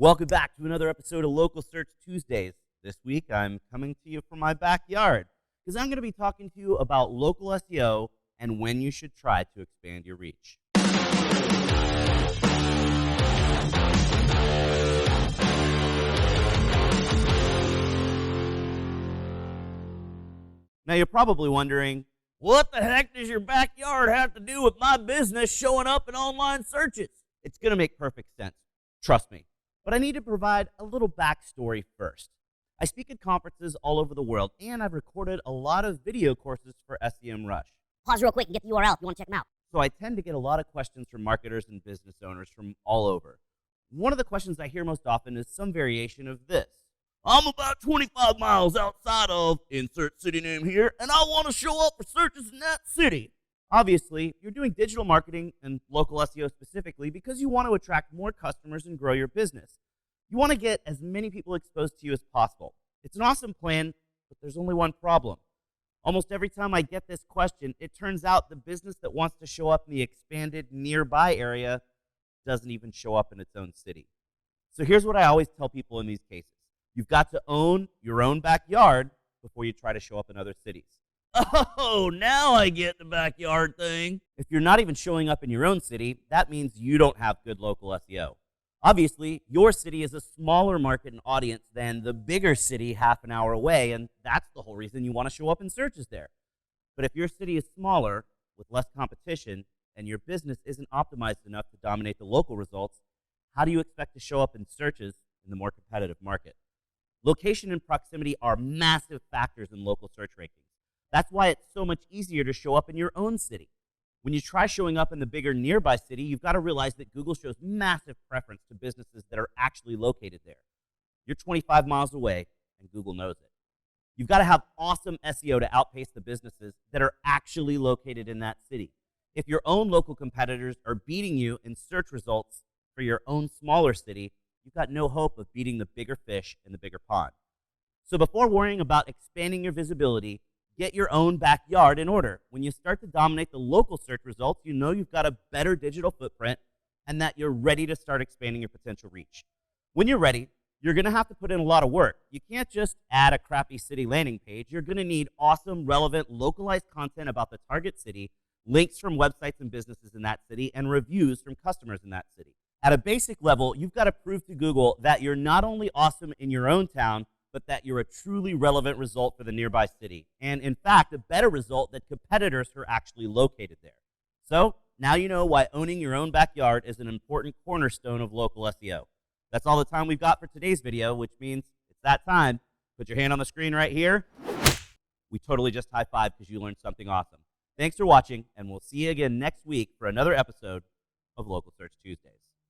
Welcome back to another episode of Local Search Tuesdays. This week, I'm coming to you from my backyard because I'm going to be talking to you about local SEO and when you should try to expand your reach. Now, you're probably wondering, what the heck does your backyard have to do with my business showing up in online searches? It's going to make perfect sense. Trust me. But I need to provide a little backstory first. I speak at conferences all over the world, and I've recorded a lot of video courses for SEM Rush. Pause real quick and get the URL if you want to check them out. So I tend to get a lot of questions from marketers and business owners from all over. One of the questions I hear most often is some variation of this. I'm about 25 miles outside of insert city name here, and I want to show up for searches in that city. Obviously, you're doing digital marketing and local SEO specifically because you want to attract more customers and grow your business. You want to get as many people exposed to you as possible. It's an awesome plan, but there's only one problem. Almost every time I get this question, it turns out the business that wants to show up in the expanded nearby area doesn't even show up in its own city. So here's what I always tell people in these cases. You've got to own your own backyard before you try to show up in other cities. Oh, now I get the backyard thing. If you're not even showing up in your own city, that means you don't have good local SEO. Obviously, your city is a smaller market and audience than the bigger city half an hour away, and that's the whole reason you want to show up in searches there. But if your city is smaller, with less competition, and your business isn't optimized enough to dominate the local results, how do you expect to show up in searches in the more competitive market? Location and proximity are massive factors in local search rankings. That's why it's so much easier to show up in your own city. When you try showing up in the bigger nearby city, you've got to realize that Google shows massive preference to businesses that are actually located there. You're 25 miles away, and Google knows it. You've got to have awesome SEO to outpace the businesses that are actually located in that city. If your own local competitors are beating you in search results for your own smaller city, you've got no hope of beating the bigger fish in the bigger pond. So before worrying about expanding your visibility, get your own backyard in order. When you start to dominate the local search results, you know you've got a better digital footprint and that you're ready to start expanding your potential reach. When you're ready, you're going to have to put in a lot of work. You can't just add a crappy city landing page. You're going to need awesome, relevant, localized content about the target city, links from websites and businesses in that city, and reviews from customers in that city. At a basic level, you've got to prove to Google that you're not only awesome in your own town, but that you're a truly relevant result for the nearby city. And in fact, a better result than competitors who are actually located there. So now you know why owning your own backyard is an important cornerstone of local SEO. That's all the time we've got for today's video, which means it's that time. Put your hand on the screen right here. We totally just high-fived because you learned something awesome. Thanks for watching, and we'll see you again next week for another episode of Local Search Tuesdays.